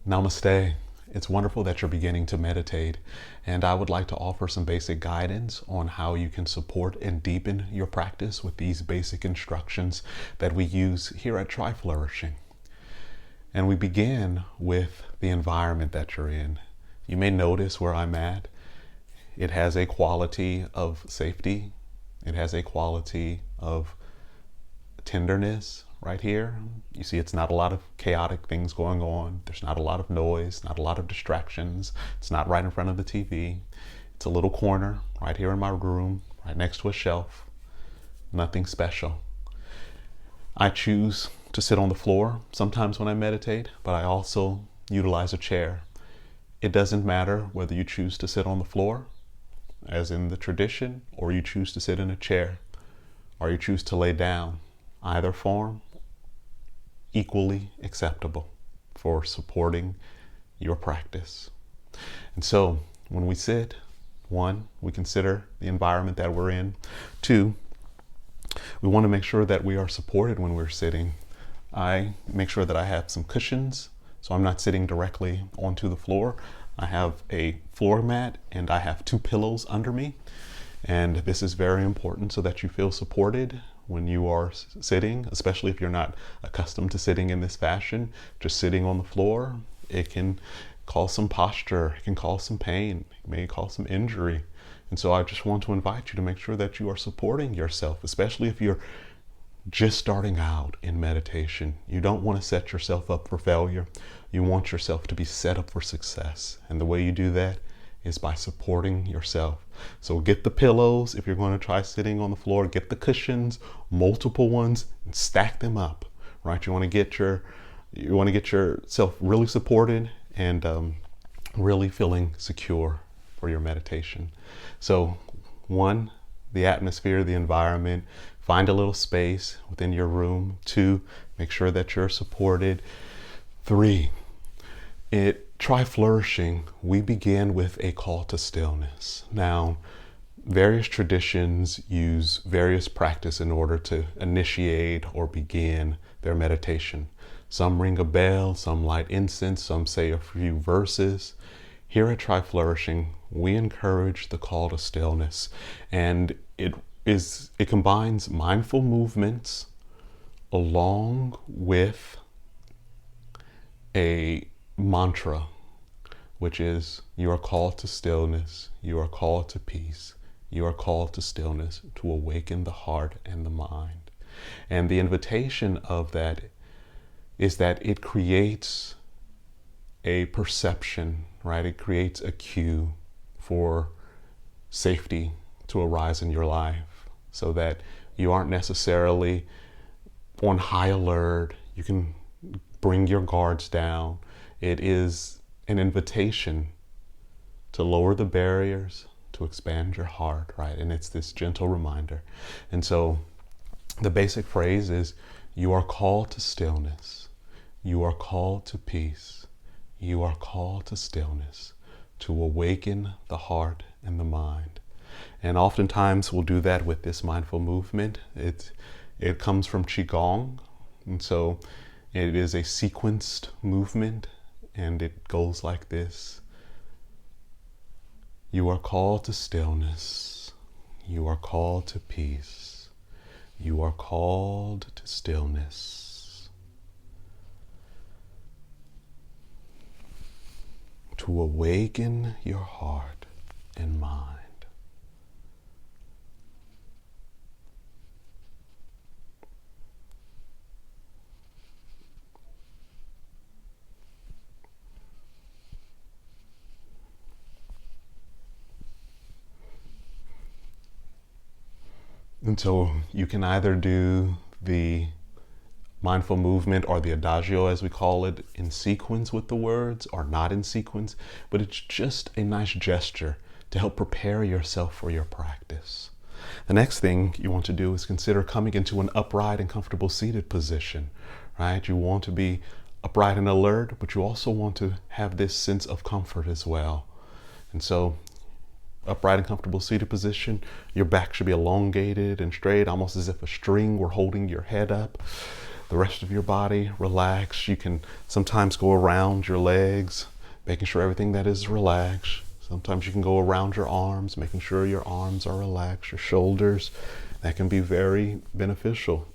Namaste. It's wonderful that you're beginning to meditate, and I would like to offer some basic guidance on how you can support and deepen your practice with these basic instructions that we use here at Try Flourishing. And we begin with the environment that you're in. You may notice where I'm at. It has a quality of safety. It has a quality of tenderness right here. You see, it's not a lot of chaotic things going on. There's not a lot of noise, not a lot of distractions. It's not right in front of the TV. It's a little corner right here in my room, right next to a shelf. Nothing special. I choose to sit on the floor sometimes when I meditate, but I also utilize a chair. It doesn't matter whether you choose to sit on the floor, as in the tradition, or you choose to sit in a chair, or you choose to lay down. Either form, equally acceptable for supporting your practice. And so when we sit, 1, we consider the environment that we're in. 2, we want to make sure that we are supported when we're sitting. I make sure that I have some cushions, so I'm not sitting directly onto the floor. I have a floor mat and I have 2 pillows under me. And this is very important so that you feel supported when you are sitting, especially if you're not accustomed to sitting in this fashion. Just sitting on the floor, it can cause some posture, it can cause some pain, it may cause some injury. And so I just want to invite you to make sure that you are supporting yourself, especially if you're just starting out in meditation. You don't want to set yourself up for failure. You want yourself to be set up for success. And the way you do that is by supporting yourself. So get the pillows if you're going to try sitting on the floor. Get the cushions, multiple ones, and stack them up. Right? You want to get yourself really supported and really feeling secure for your meditation. So 1, the atmosphere, the environment. Find a little space within your room. 2, make sure that you're supported. 3, Try Flourishing, we begin with a call to stillness. Now, various traditions use various practice in order to initiate or begin their meditation. Some ring a bell, some light incense, some say a few verses. Here at Try Flourishing, we encourage the call to stillness, and it combines mindful movements along with a mantra, which is, you are called to stillness, you are called to peace, you are called to stillness to awaken the heart and the mind. And the invitation of that is that it creates a perception, right? It creates a cue for safety to arise in your life so that you aren't necessarily on high alert. You can bring your guards down. It is an invitation to lower the barriers, to expand your heart, right? And it's this gentle reminder. And so the basic phrase is, you are called to stillness. You are called to peace. You are called to stillness, to awaken the heart and the mind. And oftentimes we'll do that with this mindful movement. It comes from Qigong. And so it is a sequenced movement. And it goes like this. You are called to stillness. You are called to peace. You are called to stillness. To awaken your heart and mind. And so you can either do the mindful movement or the adagio, as we call it, in sequence with the words or not in sequence, but it's just a nice gesture to help prepare yourself for your practice. The next thing you want to do is consider coming into an upright and comfortable seated position, right? You want to be upright and alert, but you also want to have this sense of comfort as well. And so upright and comfortable seated position, your back should be elongated and straight, almost as if a string were holding your head up. the rest of your body relax. You can sometimes go around your legs, making sure everything that is relaxed. Sometimes you can go around your arms, making sure your arms are relaxed, your shoulders. That can be very beneficial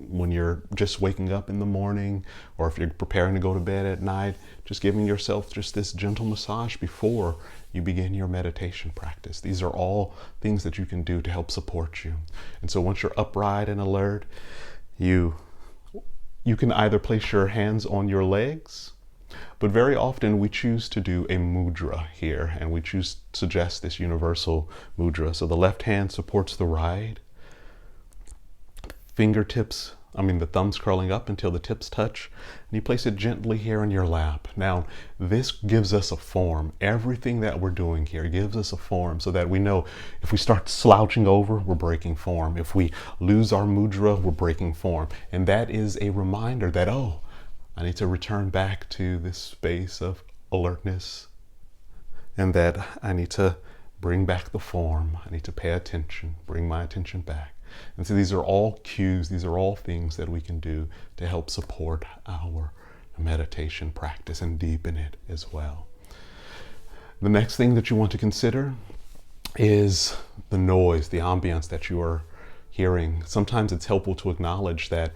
when you're just waking up in the morning, or if you're preparing to go to bed at night, just giving yourself just this gentle massage before you begin your meditation practice. These are all things that you can do to help support you. And so once you're upright and alert, you can either place your hands on your legs, but very often we choose to do a mudra here, and we suggest this universal mudra. So the left hand supports the right, the thumbs curling up until the tips touch, and you place it gently here in your lap. Now, this gives us a form. Everything that we're doing here gives us a form so that we know if we start slouching over, we're breaking form. If we lose our mudra, we're breaking form. And that is a reminder that, oh, I need to return back to this space of alertness, and that I need to bring back the form. I need to pay attention, bring my attention back. And so these are all cues, these are all things that we can do to help support our meditation practice and deepen it as well. The next thing that you want to consider is the noise, the ambience that you are hearing. Sometimes it's helpful to acknowledge that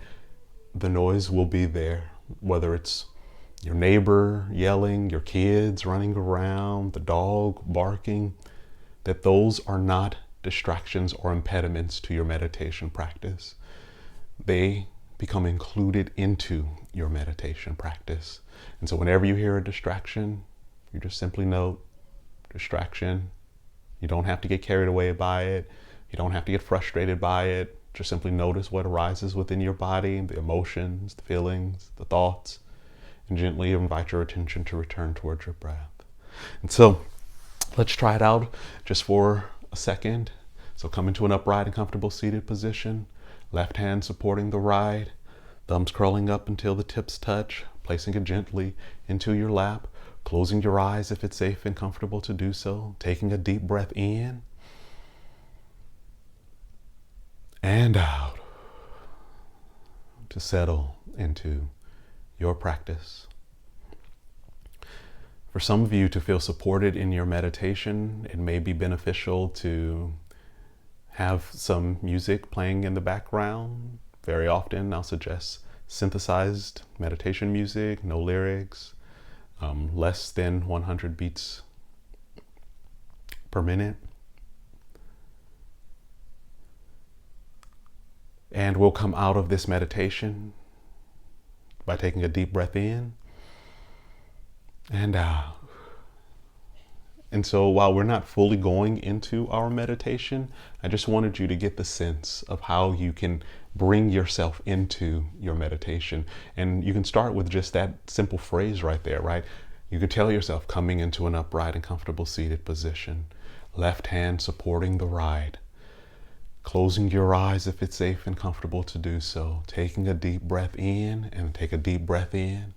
the noise will be there, whether it's your neighbor yelling, your kids running around, the dog barking, that those are not distractions or impediments to your meditation practice. They become included into your meditation practice. And so whenever you hear a distraction, you just simply note distraction. You don't have to get carried away by it. You don't have to get frustrated by it. Just simply notice what arises within your body, the emotions, the feelings, the thoughts, and gently invite your attention to return towards your breath. And so let's try it out just for a second. So come into an upright and comfortable seated position, left hand supporting the right, thumbs curling up until the tips touch, placing it gently into your lap, closing your eyes if it's safe and comfortable to do so, taking a deep breath in and out to settle into your practice. For some of you to feel supported in your meditation, it may be beneficial to have some music playing in the background. Very often I'll suggest synthesized meditation music, no lyrics, less than 100 beats per minute. And we'll come out of this meditation by taking a deep breath in and out. And so while we're not fully going into our meditation, I just wanted you to get the sense of how you can bring yourself into your meditation. And you can start with just that simple phrase right there, right? You can tell yourself coming into an upright and comfortable seated position, left hand supporting the right, closing your eyes if it's safe and comfortable to do so, taking a deep breath in and take a deep breath in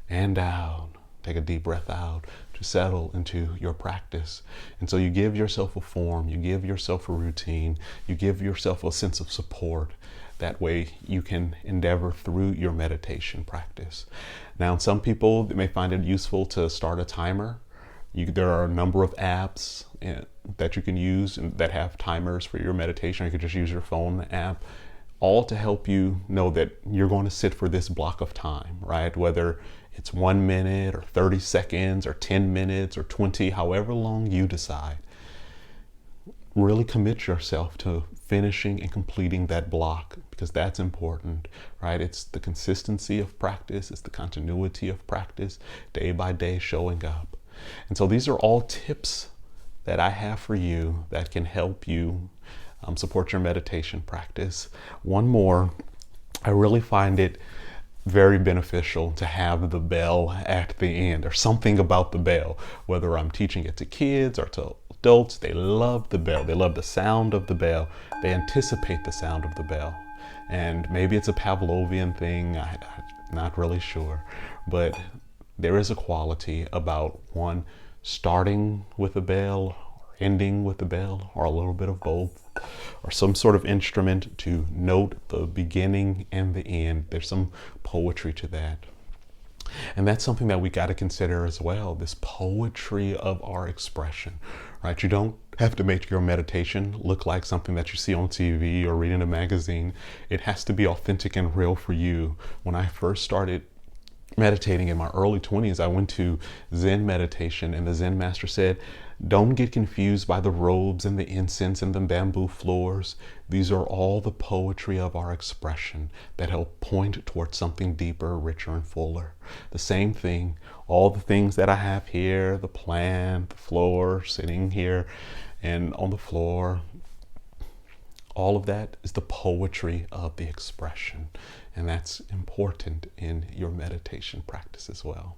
and out. Take a deep breath out to settle into your practice. And so you give yourself a form, you give yourself a routine, you give yourself a sense of support. That way you can endeavor through your meditation practice. Now, some people may find it useful to start a timer. There are a number of apps that you can use that have timers for your meditation. You could just use your phone app, all to help you know that you're going to sit for this block of time, right? Whether it's 1 minute or 30 seconds or 10 minutes or 20, however long you decide. Really commit yourself to finishing and completing that block, because that's important, right? It's the consistency of practice, it's the continuity of practice, day by day showing up. And so these are all tips that I have for you that can help you support your meditation practice. One more, I really find it very beneficial to have the bell at the end, or something about the bell. Whether I'm teaching it to kids or to adults, they love the bell. They love the sound of the bell. They anticipate the sound of the bell. And maybe it's a Pavlovian thing, I'm not really sure. But there is a quality about one starting with a bell or ending with a bell, or a little bit of both, or some sort of instrument to note the beginning and the end. There's some poetry to that. And that's something that we got to consider as well, this poetry of our expression, right? You don't have to make your meditation look like something that you see on TV or read in a magazine. It has to be authentic and real for you. When I first started meditating in my early 20s, I went to Zen meditation, and the Zen master said, don't get confused by the robes and the incense and the bamboo floors. These are all the poetry of our expression that help point towards something deeper, richer, and fuller. The same thing, all the things that I have here, the plant, the floor, sitting here and on the floor, all of that is the poetry of the expression. And that's important in your meditation practice as well.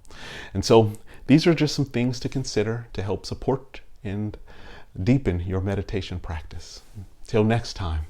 And so these are just some things to consider to help support and deepen your meditation practice. Till next time.